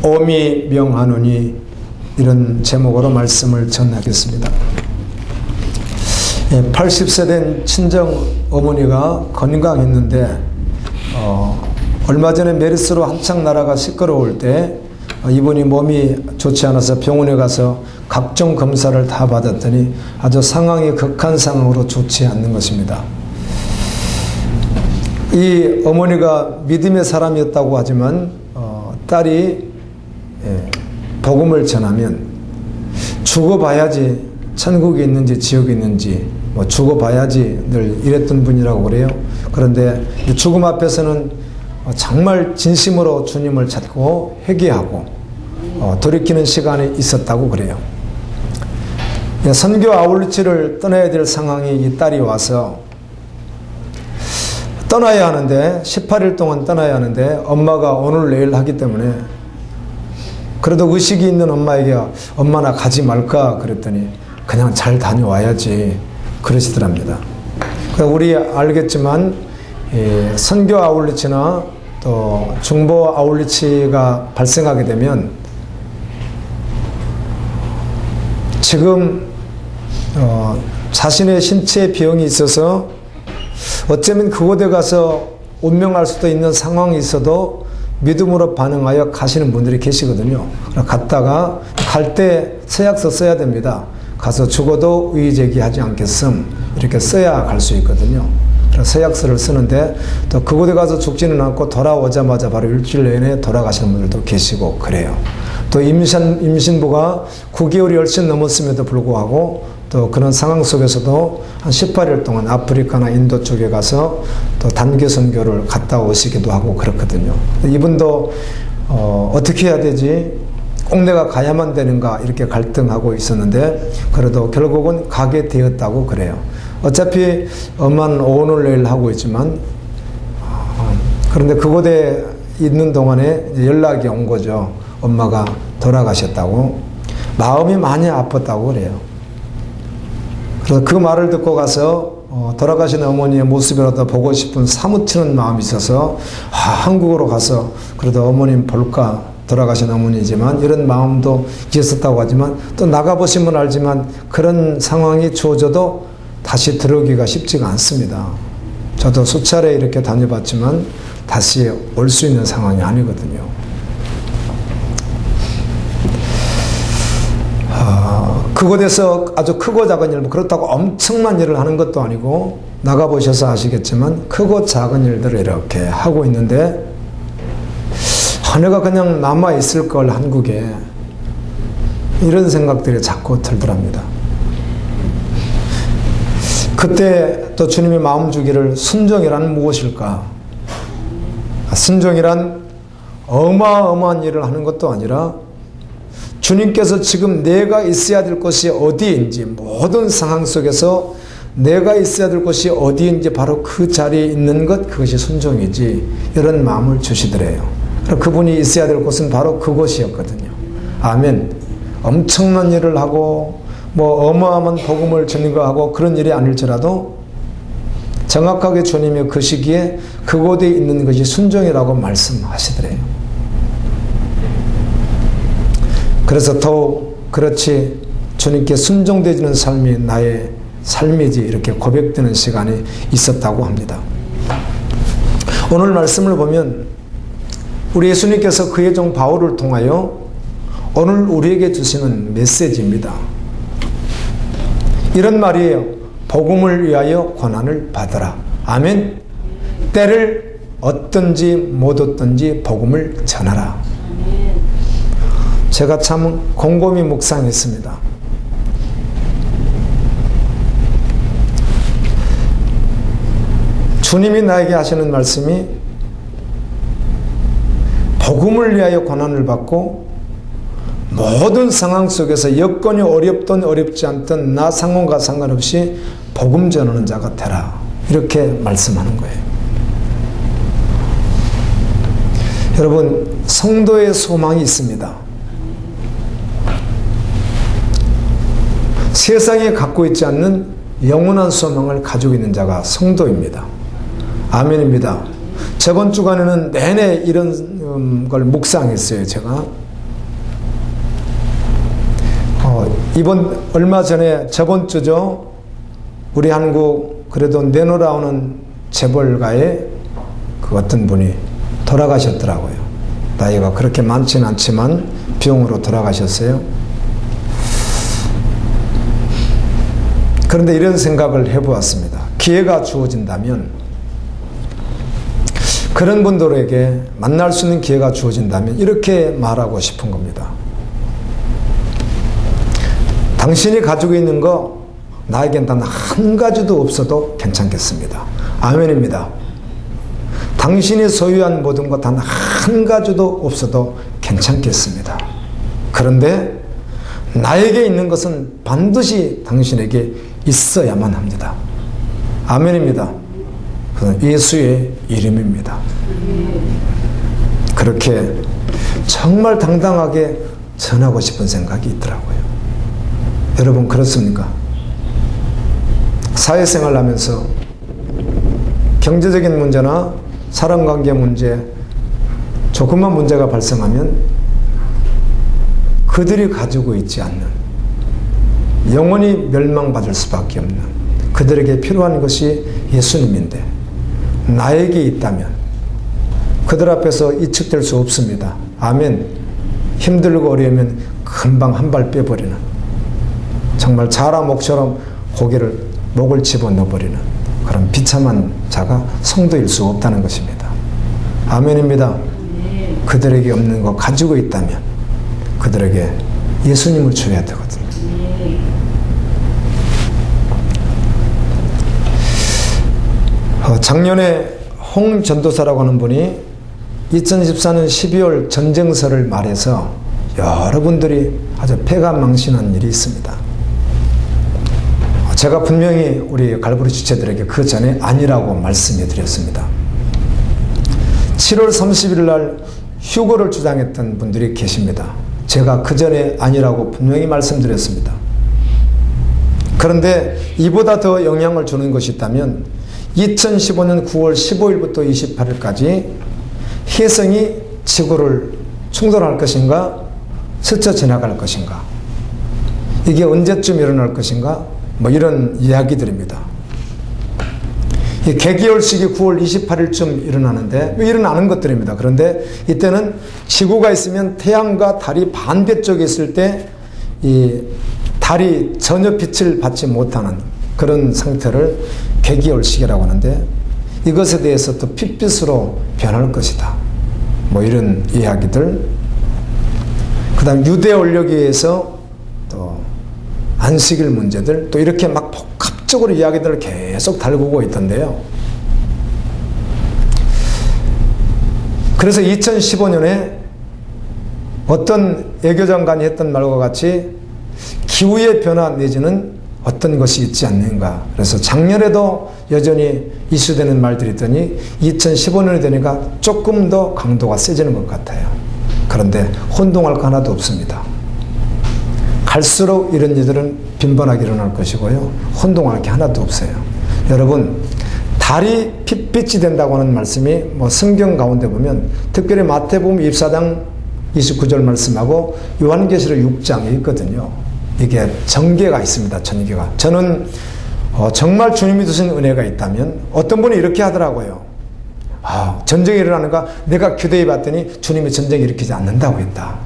오미 명하노니 이런 제목으로 말씀을 전하겠습니다. 80세 된 친정 어머니가 건강했는데 얼마 전에 메르스로 한창 나라가 시끄러울 때 이분이 몸이 좋지 않아서 병원에 가서 각종 검사를 다 받았더니 아주 상황이 극한 상황으로 좋지 않는 것입니다. 이 어머니가 믿음의 사람이었다고 하지만 딸이 복음을 전하면 죽어봐야지 천국이 있는지 지옥이 있는지 죽어봐야지 늘 이랬던 분이라고 그래요. 그런데 죽음 앞에서는 정말 진심으로 주님을 찾고 회개하고 돌이키는 시간이 있었다고 그래요. 선교 아울리치를 떠나야 될 상황이 이 딸이 와서 떠나야 하는데 18일 동안 떠나야 하는데 엄마가 오늘 내일 하기 때문에 그래도 의식이 있는 엄마에게 엄마 나 가지 말까 그랬더니 그냥 잘 다녀와야지 그러시더랍니다. 우리 알겠지만 선교 아울리치나 또 중보 아울리치가 발생하게 되면 지금 자신의 신체에 병이 있어서 어쩌면 그곳에 가서 운명할 수도 있는 상황이 있어도 믿음으로 반응하여 가시는 분들이 계시거든요. 갔다가 갈 때 서약서 써야 됩니다. 가서 죽어도 의제기하지 않겠음 이렇게 써야 갈 수 있거든요. 서약서를 쓰는데 또 그곳에 가서 죽지는 않고 돌아오자마자 바로 일주일 내내 돌아가시는 분들도 계시고 그래요. 또 임신부가 9개월이 훨씬 넘었음에도 불구하고 또 그런 상황 속에서도 한 18일 동안 아프리카나 인도 쪽에 가서 또 단기 선교를 갔다 오시기도 하고 그렇거든요. 이분도 어떻게 해야 되지? 꼭 내가 가야만 되는가 이렇게 갈등하고 있었는데 그래도 결국은 가게 되었다고 그래요. 어차피 엄마는 오늘 내일 하고 있지만 그런데 그곳에 있는 동안에 연락이 온 거죠. 엄마가 돌아가셨다고. 마음이 많이 아팠다고 그래요. 그래서 그 말을 듣고 가서 돌아가신 어머니의 모습이라도 보고 싶은 사무치는 마음이 있어서 한국으로 가서 그래도 어머님 볼까, 돌아가신 어머니지만 이런 마음도 있었다고 하지만 또 나가보시면 알지만 그런 상황이 주어져도 다시 들어오기가 쉽지가 않습니다. 저도 수차례 이렇게 다녀봤지만 다시 올 수 있는 상황이 아니거든요. 그곳에서 아주 크고 작은 일, 그렇다고 엄청난 일을 하는 것도 아니고 나가보셔서 아시겠지만 크고 작은 일들을 이렇게 하고 있는데 내가 그냥 남아있을 걸 한국에 이런 생각들이 자꾸 들더랍니다. 그때 또 주님이 마음 주기를 순종이란 무엇일까? 순종이란 어마어마한 일을 하는 것도 아니라 주님께서 지금 내가 있어야 될 곳이 어디인지 모든 상황 속에서 내가 있어야 될 곳이 어디인지 바로 그 자리에 있는 것 그것이 순종이지 이런 마음을 주시더래요. 그분이 있어야 될 곳은 바로 그곳이었거든요. 아멘. 엄청난 일을 하고 어마어마한 복음을 전가하고 그런 일이 아닐지라도 정확하게 주님의 그 시기에 그곳에 있는 것이 순종이라고 말씀하시더래요. 그래서 더욱 그렇지 주님께 순종되지는 삶이 나의 삶이지 이렇게 고백되는 시간이 있었다고 합니다. 오늘 말씀을 보면 우리 예수님께서 그의 종 바울을 통하여 오늘 우리에게 주시는 메시지입니다. 이런 말이에요. 복음을 위하여 고난을 받으라. 아멘. 때를 얻든지 못 얻든지 복음을 전하라. 제가 참 곰곰이 묵상했습니다. 주님이 나에게 하시는 말씀이 복음을 위하여 고난을 받고 모든 상황 속에서 여건이 어렵든 어렵지 않든 나 상황과 상관없이 복음 전하는 자가 되라. 이렇게 말씀하는 거예요. 여러분, 성도의 소망이 있습니다. 세상에 갖고 있지 않는 영원한 소망을 가지고 있는 자가 성도입니다. 아멘입니다. 저번 주간에는 내내 이런 걸 묵상했어요. 제가 이번 얼마 전에 저번 주죠. 우리 한국 그래도 내노라오는 재벌가의 그 어떤 분이 돌아가셨더라고요. 나이가 그렇게 많지는 않지만 병으로 돌아가셨어요. 그런데 이런 생각을 해보았습니다. 기회가 주어진다면, 그런 분들에게 만날 수 있는 기회가 주어진다면 이렇게 말하고 싶은 겁니다. 당신이 가지고 있는 거 나에겐 단 한 가지도 없어도 괜찮겠습니다. 아멘입니다. 당신이 소유한 모든 것 단 한 가지도 없어도 괜찮겠습니다. 그런데 나에게 있는 것은 반드시 당신에게 있어야만 합니다. 아멘입니다. 그건 예수의 이름입니다. 그렇게 정말 당당하게 전하고 싶은 생각이 있더라고요. 여러분 그렇습니까? 사회생활을 하면서 경제적인 문제나 사람관계 문제, 조금만 문제가 발생하면 그들이 가지고 있지 않는, 영원히 멸망받을 수밖에 없는 그들에게 필요한 것이 예수님인데 나에게 있다면 그들 앞에서 이측될 수 없습니다. 아멘. 힘들고 어려우면 금방 한 발 빼버리는, 정말 자라 목처럼 목을 집어넣어버리는 그런 비참한 자가 성도일 수 없다는 것입니다. 아멘입니다. 그들에게 없는 거 가지고 있다면 그들에게 예수님을 줘야 되거든요. 작년에 홍 전도사라고 하는 분이 2014년 12월 전쟁설을 말해서 여러분들이 아주 패가망신한 일이 있습니다. 제가 분명히 우리 갈보리 지체들에게 그 전에 아니라고 말씀해 드렸습니다. 7월 30일 날 휴거를 주장했던 분들이 계십니다. 제가 그 전에 아니라고 분명히 말씀드렸습니다. 그런데 이보다 더 영향을 주는 것이 있다면 2015년 9월 15일부터 28일까지 혜성이 지구를 충돌할 것인가 스쳐 지나갈 것인가, 이게 언제쯤 일어날 것인가, 뭐 이런 이야기들입니다. 이 개기월식이 9월 28일쯤 일어나는데 일어나는 것들입니다. 그런데 이때는 지구가 있으면 태양과 달이 반대쪽에 있을 때 이 달이 전혀 빛을 받지 못하는 그런 상태를 개기월식이라고 하는데, 이것에 대해서 또 핏빛으로 변할 것이다, 뭐 이런 이야기들. 그 다음 유대 원력에서 또 안식일 문제들, 또 이렇게 막 복합적으로 이야기들을 계속 달구고 있던데요. 그래서 2015년에 어떤 외교장관이 했던 말과 같이 기후의 변화 내지는 어떤 것이 있지 않는가. 그래서 작년에도 여전히 이슈되는 말들이 있더니 2015년이 되니까 조금 더 강도가 세지는 것 같아요. 그런데 혼동할 거 하나도 없습니다. 갈수록 이런 일들은 빈번하게 일어날 것이고요. 혼동할 게 하나도 없어요. 여러분, 달이 핏빛이 된다고 하는 말씀이 뭐 성경 가운데 보면 특별히 마태복음 24장 29절 말씀하고 요한계시록 6장에 있거든요. 이게 전개가 있습니다. 전개가. 저는 정말 주님이 주신 은혜가 있다면 어떤 분이 이렇게 하더라고요. 전쟁이 일어나는가? 내가 기도해 봤더니 주님이 전쟁 일으키지 않는다고 했다,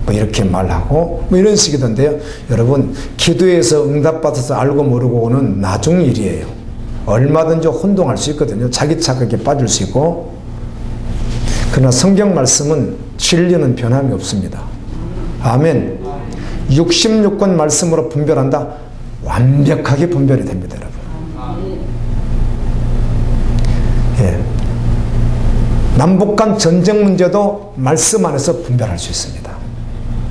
뭐 이렇게 말하고 뭐 이런 식이던데요. 여러분, 기도해서 응답받아서 알고 모르고 오는 나중 일이에요. 얼마든지 혼동할 수 있거든요. 자기 착각에 빠질 수 있고. 그러나 성경 말씀은 진리는 변함이 없습니다. 아멘. 66권 말씀으로 분별한다. 완벽하게 분별이 됩니다, 여러분. 예. 남북 간 전쟁 문제도 말씀 안에서 분별할 수 있습니다.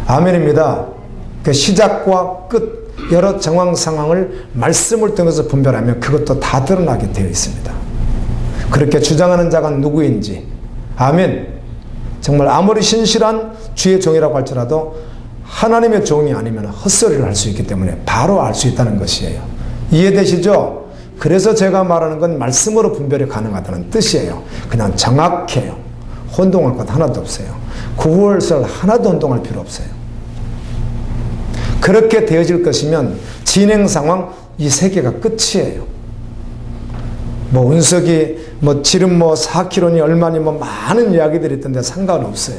아멘입니다. 그 시작과 끝, 여러 정황 상황을 말씀을 통해서 분별하면 그것도 다 드러나게 되어 있습니다. 그렇게 주장하는 자가 누구인지, 아멘. 정말 아무리 신실한 주의 종이라고 할지라도 하나님의 종이 아니면 헛소리를 할 수 있기 때문에 바로 알 수 있다는 것이에요. 이해되시죠? 그래서 제가 말하는 건 말씀으로 분별이 가능하다는 뜻이에요. 그냥 정확해요. 혼동할 것 하나도 없어요. 9월설 하나도 혼동할 필요 없어요. 그렇게 되어질 것이면 진행 상황 이 세계가 끝이에요. 뭐 운석이 뭐 지름 뭐 4km니 얼마니 뭐 많은 이야기들이 있던데 상관없어요.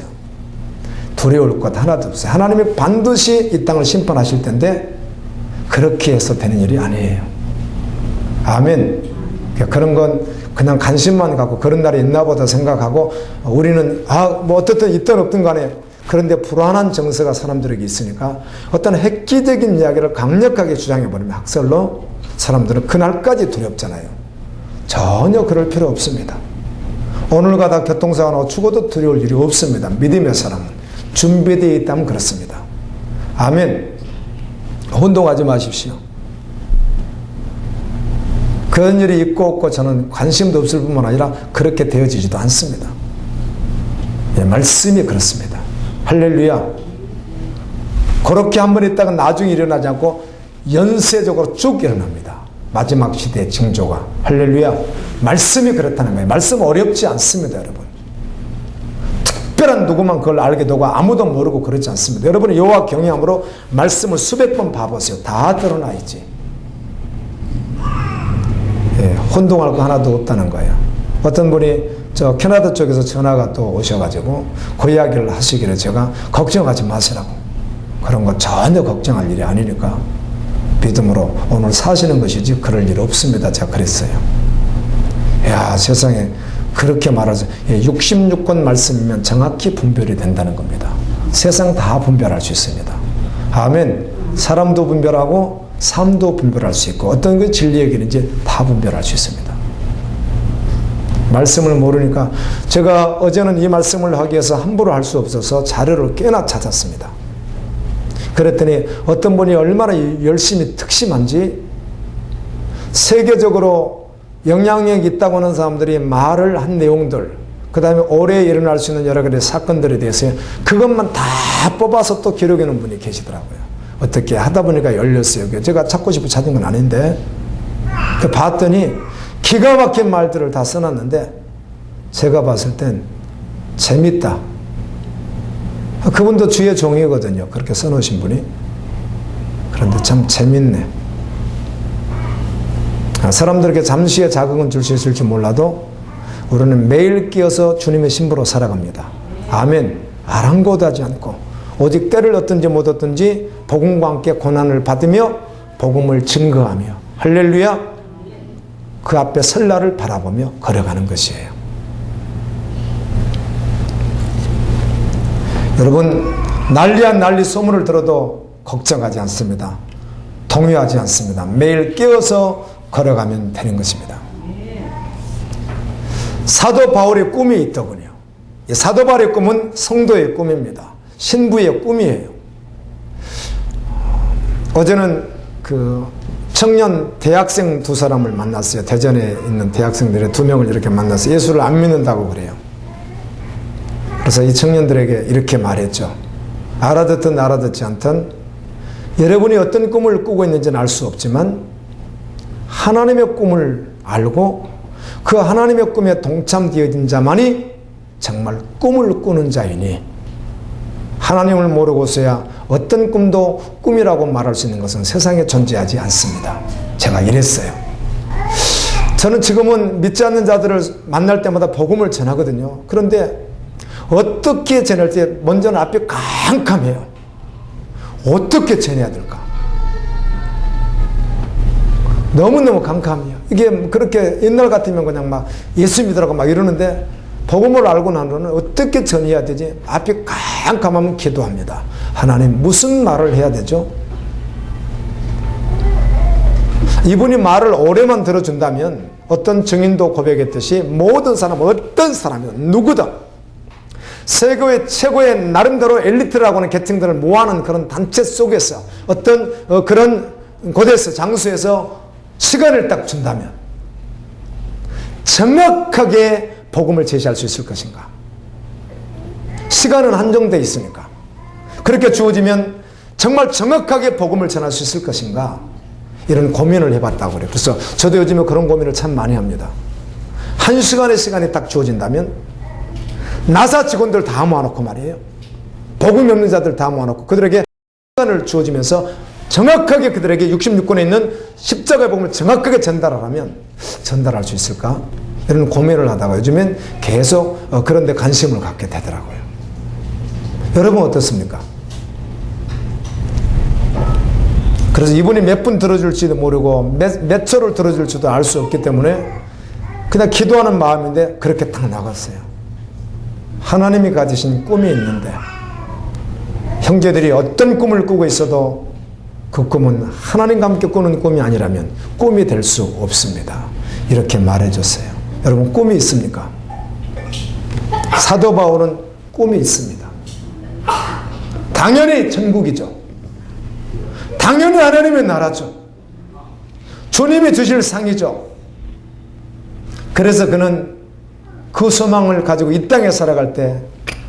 두려울 것 하나도 없어요. 하나님이 반드시 이 땅을 심판하실 텐데 그렇게 해서 되는 일이 아니에요. 아멘. 그런 건 그냥 관심만 갖고 그런 날이 있나 보다 생각하고 우리는 뭐 어떻든 있든 없든 간에 그런데 불안한 정서가 사람들에게 있으니까 어떤 획기적인 이야기를 강력하게 주장해버리면 학설로 사람들은 그날까지 두렵잖아요. 전혀 그럴 필요 없습니다. 오늘 가다 교통사고 나고 죽어도 두려울 일이 없습니다. 믿음의 사람은 준비되어 있다면 그렇습니다. 아멘. 혼동하지 마십시오. 그런 일이 있고 없고 저는 관심도 없을 뿐만 아니라 그렇게 되어지지도 않습니다. 예, 말씀이 그렇습니다. 할렐루야. 그렇게 한번 있다가 나중에 일어나지 않고 연쇄적으로 쭉 일어납니다. 마지막 시대의 징조가. 할렐루야. 말씀이 그렇다는 거예요. 말씀 어렵지 않습니다, 여러분. 특별한 누구만 그걸 알게 되고 아무도 모르고 그러지 않습니다. 여러분이 여호와 경외함으로 말씀을 수백 번 봐보세요. 다 드러나 있지. 예, 혼동할 거 하나도 없다는 거예요. 어떤 분이 저 캐나다 쪽에서 전화가 또 오셔가지고 그 이야기를 하시기를 제가 걱정하지 마시라고. 그런 거 전혀 걱정할 일이 아니니까 믿음으로 오늘 사시는 것이지 그럴 일 없습니다. 제가 그랬어요. 야, 세상에 그렇게 말하죠. 66권 말씀이면 정확히 분별이 된다는 겁니다. 세상 다 분별할 수 있습니다. 아멘. 사람도 분별하고 삶도 분별할 수 있고 어떤 게 진리의 길인지 다 분별할 수 있습니다. 말씀을 모르니까 제가 어제는 이 말씀을 하기 위해서 함부로 할 수 없어서 자료를 꽤나 찾았습니다. 그랬더니 어떤 분이 얼마나 열심히 특심한지 세계적으로 영향력이 있다고 하는 사람들이 말을 한 내용들, 그 다음에 올해 일어날 수 있는 여러 가지 사건들에 대해서 그것만 다 뽑아서 또 기록해 놓은 분이 계시더라고요. 어떻게 하다 보니까 열렸어요. 제가 찾고 싶어 찾은 건 아닌데 봤더니 기가 막힌 말들을 다 써놨는데 제가 봤을 땐 재밌다. 그분도 주의 종이거든요. 그렇게 써놓으신 분이. 그런데 참 재밌네. 사람들에게 잠시의 자극은 줄 수 있을지 몰라도 우리는 매일 끼어서 주님의 신부로 살아갑니다. 아멘. 아랑곳하지 않고 오직 때를 얻든지 못 얻든지 복음과 함께 고난을 받으며 복음을 증거하며 할렐루야 그 앞에 설날을 바라보며 걸어가는 것이에요. 여러분 난리한 난리 소문을 들어도 걱정하지 않습니다. 동요하지 않습니다. 매일 깨어서 걸어가면 되는 것입니다. 사도 바울의 꿈이 있더군요. 사도 바울의 꿈은 성도의 꿈입니다. 신부의 꿈이에요. 어제는 그 청년 대학생 두 사람을 만났어요. 대전에 있는 대학생들의 두 명을 이렇게 만나서 예수를 안 믿는다고 그래요. 그래서 이 청년들에게 이렇게 말했죠. 알아듣든 알아듣지 않든 여러분이 어떤 꿈을 꾸고 있는지는 알 수 없지만 하나님의 꿈을 알고 그 하나님의 꿈에 동참되어진 자만이 정말 꿈을 꾸는 자이니 하나님을 모르고서야 어떤 꿈도 꿈이라고 말할 수 있는 것은 세상에 존재하지 않습니다. 제가 이랬어요. 저는 지금은 믿지 않는 자들을 만날 때마다 복음을 전하거든요. 그런데 어떻게 전할 때 먼저는 앞이 캄캄해요. 어떻게 전해야 될까? 너무너무 캄캄해요. 이게 그렇게 옛날 같으면 그냥 막 예수 믿으라고 막 이러는데 복음을 알고 난 후는 어떻게 전해야 되지? 앞이 캄캄하면 기도합니다. 하나님 무슨 말을 해야 되죠? 이분이 말을 오래만 들어준다면 어떤 증인도 고백했듯이 모든 사람 어떤 사람이든 누구든 세계의 최고의 나름대로 엘리트라고 하는 계층들을 모아놓은 그런 단체 속에서 어떤 그런 곳에서 장소에서 시간을 딱 준다면 정확하게 복음을 제시할 수 있을 것인가? 시간은 한정되어 있으니까. 그렇게 주어지면 정말 정확하게 복음을 전할 수 있을 것인가? 이런 고민을 해봤다고 그래요. 그래서 저도 요즘에 그런 고민을 참 많이 합니다. 1시간의 시간이 딱 주어진다면 나사 직원들 다 모아놓고 말이에요. 복음이 없는 자들 다 모아놓고 그들에게 시간을 주어지면서 정확하게 그들에게 66권에 있는 십자가의 복음을 정확하게 전달하라면 전달할 수 있을까? 이런 고민을 하다가 요즘엔 계속 그런 데 관심을 갖게 되더라고요. 여러분 어떻습니까? 그래서 이분이 몇 분 들어줄지도 모르고 몇 초를 들어줄지도 알 수 없기 때문에 그냥 기도하는 마음인데 그렇게 딱 나갔어요. 하나님이 가지신 꿈이 있는데 형제들이 어떤 꿈을 꾸고 있어도 그 꿈은 하나님과 함께 꾸는 꿈이 아니라면 꿈이 될 수 없습니다. 이렇게 말해줬어요. 여러분 꿈이 있습니까? 사도 바울은 꿈이 있습니다. 당연히 천국이죠. 당연히 하나님의 나라죠. 주님이 주실 상이죠. 그래서 그는 그 소망을 가지고 이 땅에 살아갈 때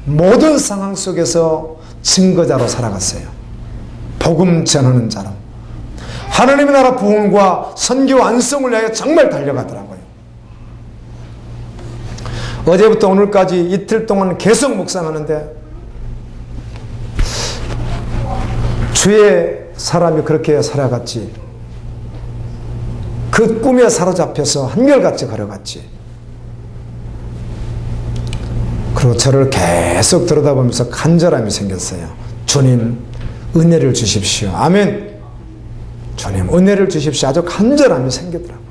모든 상황 속에서 증거자로 살아갔어요. 복음 전하는 자로. 하나님의 나라 부흥과 선교 완성을 위하여 정말 달려가더라고요. 어제부터 오늘까지 이틀 동안 계속 묵상하는데 주의 사람이 그렇게 살아갔지. 그 꿈에 사로잡혀서 한결같이 걸어갔지. 그리고 저를 계속 들여다보면서 간절함이 생겼어요. 주님 은혜를 주십시오. 아멘. 주님 은혜를 주십시오. 아주 간절함이 생기더라고요.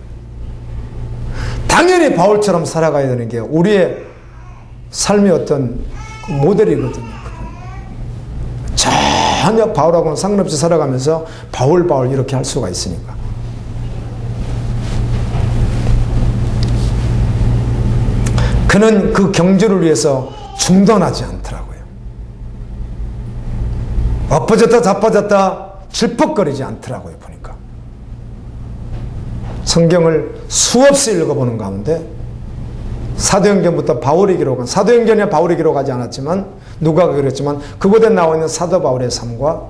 당연히 바울처럼 살아가야 되는 게 우리의 삶의 어떤 모델이거든요. 전혀 바울하고는 상관없이 살아가면서 바울 이렇게 할 수가 있으니까. 그는 그 경주를 위해서 중단하지 않더라고요. 엎어졌다 자빠졌다 질퍽거리지 않더라고요. 보니까 성경을 수없이 읽어보는 가운데 사도행전부터 바울이 기록한, 사도행전에 바울이 기록하지 않았지만 누가가 그랬지만 그곳에 나와 있는 사도 바울의 삶과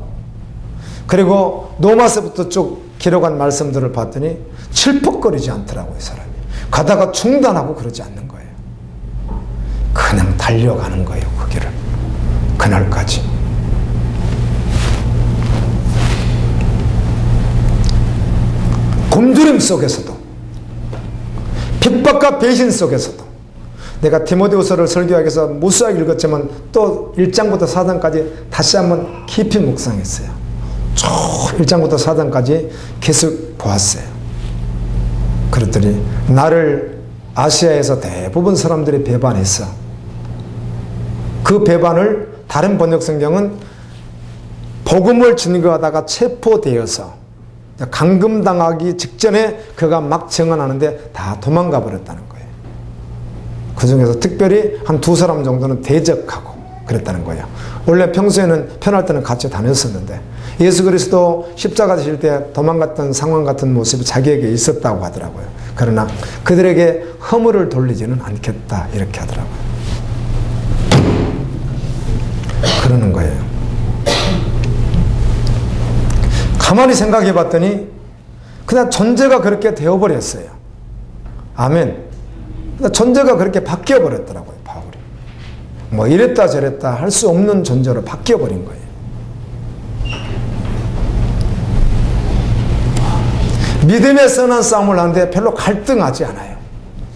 그리고 로마서부터 쭉 기록한 말씀들을 봤더니 질퍽거리지 않더라고요. 사람이 가다가 중단하고 그러지 않는 거예요. 그냥 달려가는 거예요. 그 길을 그날까지. 굶주림 속에서도 핍박과 배신 속에서도 내가 디모데후서를 설교하기 위해서 무수하게 읽었지만 또 1장부터 4장까지 다시 한번 깊이 묵상했어요. 쭉 1장부터 4장까지 계속 보았어요. 그랬더니 나를 아시아에서 대부분 사람들이 배반했어. 그 배반을 다른 번역 성경은 복음을 증거하다가 체포되어서 감금당하기 직전에 그가 막 증언하는데 다 도망가 버렸다는 거예요. 그 중에서 특별히 한 2사람 정도는 대적하고 그랬다는 거예요. 원래 평소에는 편할 때는 같이 다녔었는데 예수 그리스도 십자가 지실 때 도망갔던 상황 같은 모습이 자기에게 있었다고 하더라고요. 그러나 그들에게 허물을 돌리지는 않겠다 이렇게 하더라고요. 그러는 거예요. 가만히 생각해 봤더니 그냥 존재가 그렇게 되어버렸어요. 아멘. 존재가 그렇게 바뀌어버렸더라고요. 바울이. 뭐 이랬다 저랬다 할 수 없는 존재로 바뀌어버린 거예요. 믿음에 선한 싸움을 하는데 별로 갈등하지 않아요.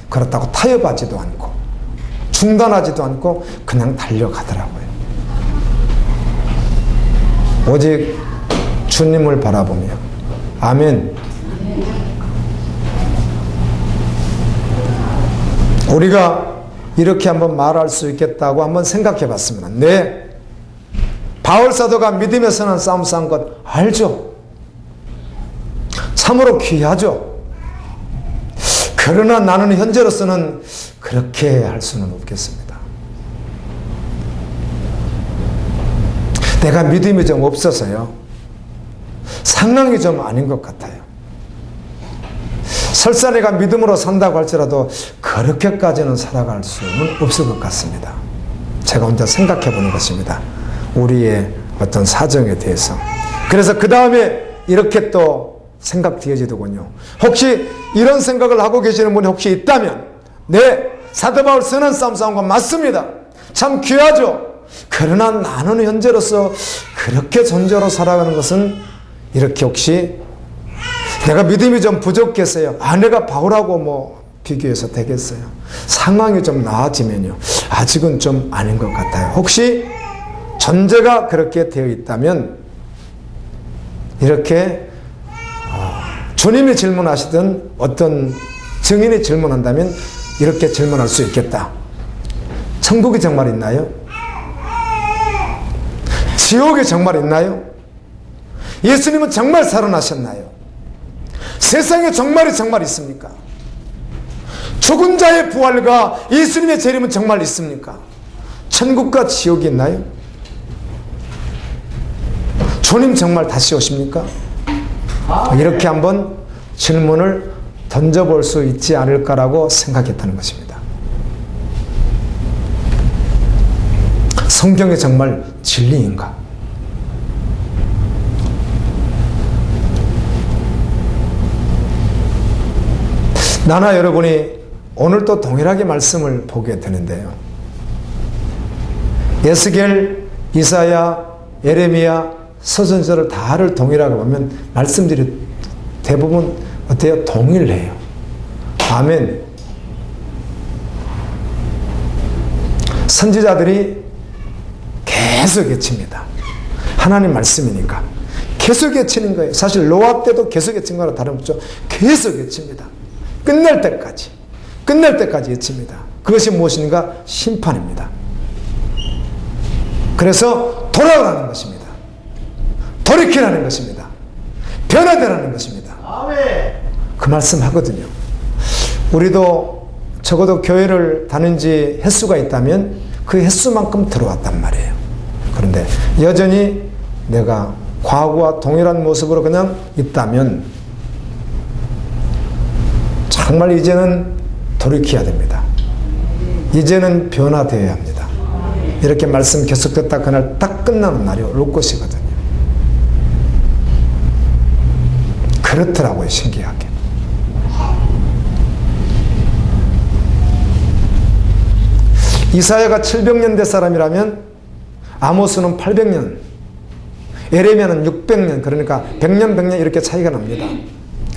그렇다고 타협하지도 않고 중단하지도 않고 그냥 달려가더라고요. 오직 주님을 바라보며 아멘. 우리가 이렇게 한번 말할 수 있겠다고 한번 생각해 봤습니다. 네, 바울 사도가 믿음에 선한 싸움 싸운 것 알죠. 참으로 귀하죠. 그러나 나는 현재로서는 그렇게 할 수는 없겠습니다. 내가 믿음이 좀 없어서요. 상황이 좀 아닌 것 같아요. 설사 내가 믿음으로 산다고 할지라도 그렇게까지는 살아갈 수는 없을 것 같습니다. 제가 혼자 생각해 보는 것입니다. 우리의 어떤 사정에 대해서. 그래서 그 다음에 이렇게 또 생각 되어지더군요. 혹시 이런 생각을 하고 계시는 분이 혹시 있다면 네, 사도 바울 선한 싸움 싸운 건 맞습니다. 참 귀하죠. 그러나 나는 현재로서 그렇게 존재로 살아가는 것은 이렇게 혹시 내가 믿음이 좀 부족했어요. 아내가 바울하고 뭐 비교해서 되겠어요. 상황이 좀 나아지면요. 아직은 좀 아닌 것 같아요. 혹시 존재가 그렇게 되어 있다면 이렇게 주님이 질문하시던 어떤 증인이 질문한다면 이렇게 질문할 수 있겠다. 천국이 정말 있나요? 지옥이 정말 있나요? 예수님은 정말 살아나셨나요? 세상에 정말 있습니까? 죽은 자의 부활과 예수님의 재림은 정말 있습니까? 천국과 지옥이 있나요? 주님 정말 다시 오십니까? 이렇게 한번 질문을 던져볼 수 있지 않을까라고 생각했다는 것입니다. 성경이 정말 진리인가? 나나 여러분이 오늘 또 동일하게 말씀을 보게 되는데요. 에스겔, 이사야, 예레미야, 서선서를 다를 동일하게 보면 말씀들이 대부분 어때요? 동일해요. 아멘. 선지자들이 계속 외칩니다. 하나님 말씀이니까 계속 외치는 거예요. 사실 노아 때도 계속 외친 거랑 다름없죠. 계속 외칩니다. 끝날 때까지 외칩니다. 그것이 무엇인가? 심판입니다. 그래서 돌아오라는 것입니다. 돌이키라는 것입니다. 변화되라는 것입니다. 그 말씀 하거든요. 우리도 적어도 교회를 다닌 지 횟수가 있다면 그 횟수만큼 들어왔단 말이에요. 그런데 여전히 내가 과거와 동일한 모습으로 그냥 있다면 정말 이제는 돌이켜야 됩니다. 이제는 변화되어야 합니다. 이렇게 말씀 계속됐다 그날 딱 끝나는 날이 올 것이거든요. 그렇더라고요, 신기하게. 이사야가 700년대 사람이라면 아모스는 800년, 예레미야는 600년, 그러니까 100년, 100년 이렇게 차이가 납니다.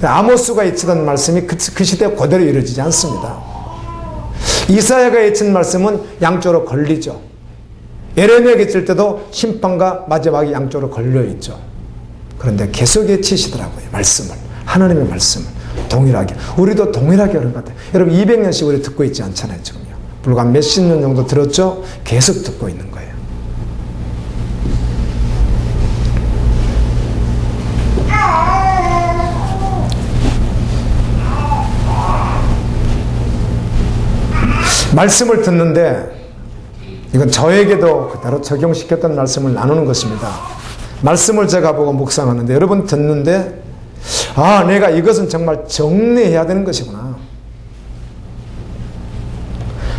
아모스가 예치던 말씀이 그 시대에 그대로 이루어지지 않습니다. 이사야가 예친 말씀은 양쪽으로 걸리죠. 예레미야가 예칠 때도 심판과 마지막에 양쪽으로 걸려있죠. 그런데 계속 예치시더라고요. 말씀을. 하나님의 말씀을. 동일하게. 우리도 동일하게 하는 것 같아요. 여러분 200년씩 우리 듣고 있지 않잖아요. 지금요. 불과 몇십 년 정도 들었죠. 계속 듣고 있는 거예요. 말씀을 듣는데 이건 저에게도 그대로 적용시켰던 말씀을 나누는 것입니다. 말씀을 제가 보고 묵상하는데 여러분 듣는데 아, 내가 이것은 정말 정리해야 되는 것이구나.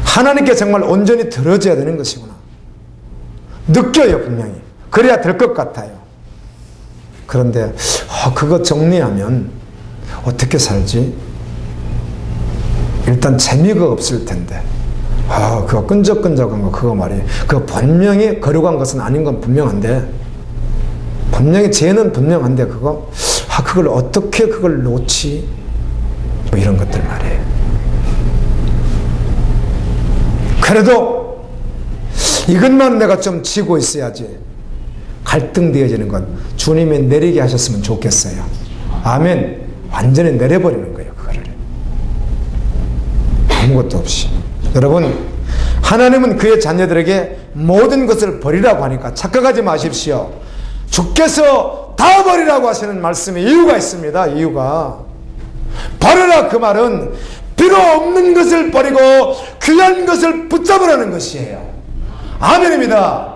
하나님께 정말 온전히 들어줘야 되는 것이구나. 느껴요, 분명히. 그래야 될 것 같아요. 그런데 그거 정리하면 어떻게 살지? 일단 재미가 없을 텐데. 그거 끈적끈적한 거 그거 말이에요. 그거 분명히 거룩한 것은 아닌 건 분명한데 분명히 죄는 분명한데 그걸 어떻게 그걸 놓지? 뭐 이런 것들 말이에요. 그래도 이것만 내가 좀 지고 있어야지. 갈등되어지는 건 주님이 내리게 하셨으면 좋겠어요. 아멘. 완전히 내려버리는 거예요. 그거를. 아무것도 없이. 여러분, 하나님은 그의 자녀들에게 모든 것을 버리라고 하니까 착각하지 마십시오. 주께서 다 버리라고 하시는 말씀에 이유가 있습니다. 이유가. 버려라 그 말은 필요 없는 것을 버리고 귀한 것을 붙잡으라는 것이에요. 아멘입니다.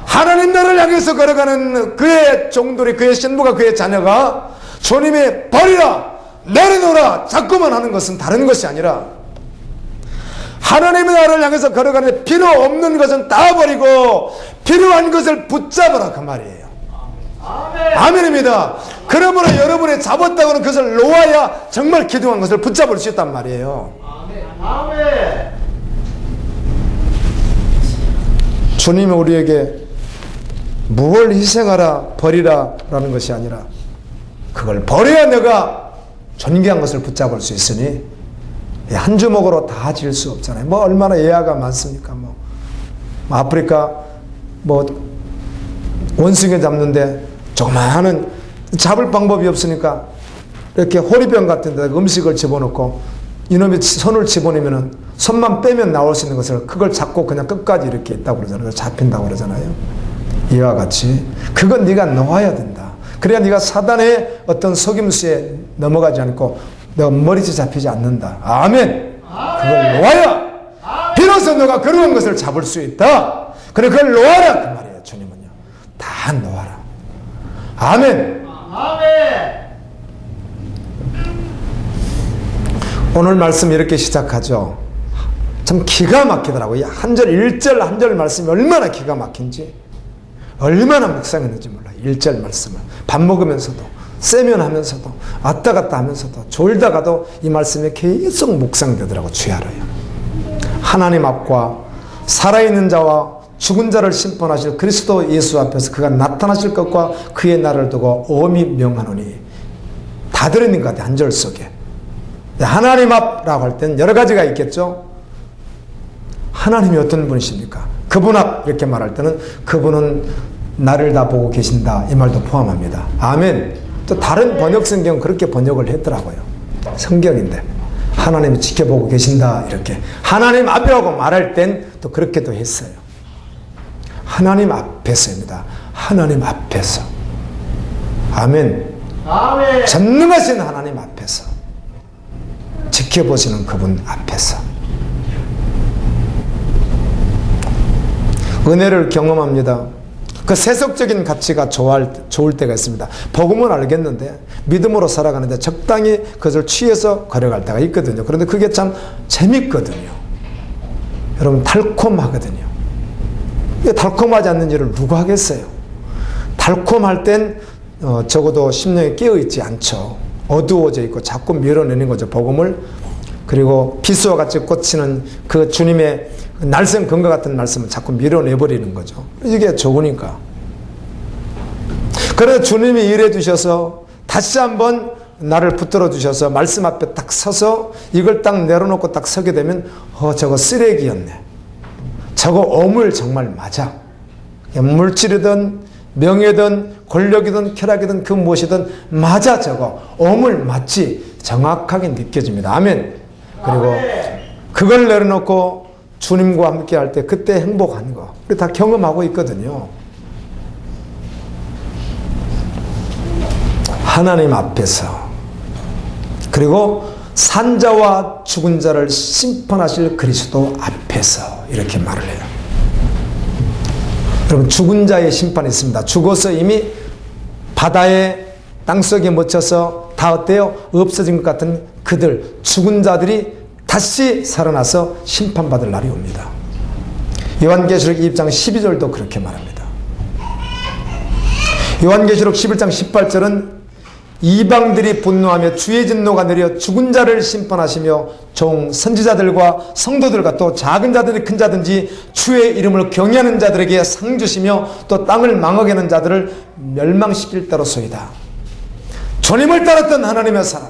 하나님 나라를 향해서 걸어가는 그의 종들이, 그의 신부가, 그의 자녀가 주님이 버리라, 내려놓으라 자꾸만 하는 것은 다른 것이 아니라 하나님의 나라를 향해서 걸어가는 필요 없는 것은 다 버리고 필요한 것을 붙잡으라 그 말이에요. 아멘입니다. 그러므로 여러분이 잡았다고는 그것을 놓아야 정말 기둥한 것을 붙잡을 수 있단 말이에요. 주님이 우리에게 뭘 희생하라 버리라 라는 것이 아니라 그걸 버려야 내가 존귀한 것을 붙잡을 수 있으니 한 주먹으로 다 질 수 없잖아요. 뭐 얼마나 예화가 많습니까? 뭐 아프리카 뭐 원숭이 잡는데 조그마한 잡을 방법이 없으니까 이렇게 호리병 같은 데 음식을 집어넣고 이놈이 손을 집어넣으면 손만 빼면 나올 수 있는 것을 그걸 잡고 그냥 끝까지 이렇게 있다고 그러잖아요. 잡힌다고 그러잖아요. 이와 같이 그건 네가 놓아야 된다. 그래야 네가 사단의 어떤 속임수에 넘어가지 않고 내가 머리채 잡히지 않는다. 아멘. 그걸 놓아야 비로소 너가 그러한 것을 잡을 수 있다. 그래 그걸 놓아라 그 말이에요. 주님은요. 다 놓아라. 아멘. 아멘. 오늘 말씀 이렇게 시작하죠. 참 기가 막히더라고요. 한 절 1절 한 절 말씀이 얼마나 기가 막힌지 얼마나 묵상했는지 몰라요. 1절 말씀을 밥 먹으면서도 세면하면서도 왔다 갔다 하면서도 졸다가도 이 말씀이 계속 묵상되더라고. 주야로요. 하나님 앞과 살아있는 자와 죽은 자를 심판하실 그리스도 예수 앞에서 그가 나타나실 것과 그의 날을 두고 엄히 명하노니 다 들어있는 것 같아요. 한 절 속에. 하나님 앞이라고 할 때는 여러 가지가 있겠죠. 하나님이 어떤 분이십니까? 그분 앞 이렇게 말할 때는 그분은 나를 다 보고 계신다 이 말도 포함합니다. 아멘. 또 다른 번역 성경은 그렇게 번역을 했더라고요. 성경인데 하나님이 지켜보고 계신다 이렇게 하나님 앞이라고 말할 땐 또 그렇게도 했어요. 하나님 앞에서입니다. 하나님 앞에서. 아멘. 아멘. 전능하신 하나님 앞에서 지켜보시는 그분 앞에서 은혜를 경험합니다. 그 세속적인 가치가 좋을 때가 있습니다. 복음은 알겠는데 믿음으로 살아가는데 적당히 그것을 취해서 걸어갈 때가 있거든요. 그런데 그게 참 재밌거든요. 여러분 달콤하거든요. 달콤하지 않는 일을 누가 하겠어요? 달콤할 땐 적어도 심령에 깨어있지 않죠. 어두워져 있고 자꾸 밀어내는 거죠. 복음을. 그리고 비수와 같이 꽂히는 그 주님의 날쌘 금과 같은 말씀을 자꾸 밀어내버리는 거죠. 이게 좋으니까. 그래서 주님이 일해 주셔서 다시 한번 나를 붙들어 주셔서 말씀 앞에 딱 서서 이걸 딱 내려놓고 딱 서게 되면 저거 쓰레기였네. 저거 오물 정말 맞아. 물질이든 명예든 권력이든 쾌락이든 그 무엇이든 맞아. 저거 오물 맞지. 정확하게 느껴집니다. 아멘. 그리고 그걸 내려놓고 주님과 함께 할 때 그때 행복한 거 우리 다 경험하고 있거든요. 하나님 앞에서 그리고 산자와 죽은 자를 심판하실 그리스도 앞에서 이렇게 말을 해요. 여러분 죽은 자의 심판이 있습니다. 죽어서 이미 바다에 땅속에 묻혀서 다 어때요? 없어진 것 같은 그들 죽은 자들이 다시 살아나서 심판받을 날이 옵니다. 요한계시록 2장 12절도 그렇게 말합니다. 요한계시록 11장 18절은 이방들이 분노하며 주의 진노가 내려 죽은 자를 심판하시며 종 선지자들과 성도들과 또 작은 자들이 큰 자든지 주의 이름을 경외하는 자들에게 상 주시며 또 땅을 망하게 하는 자들을 멸망시킬 때로소이다. 주님을 따랐던 하나님의 사람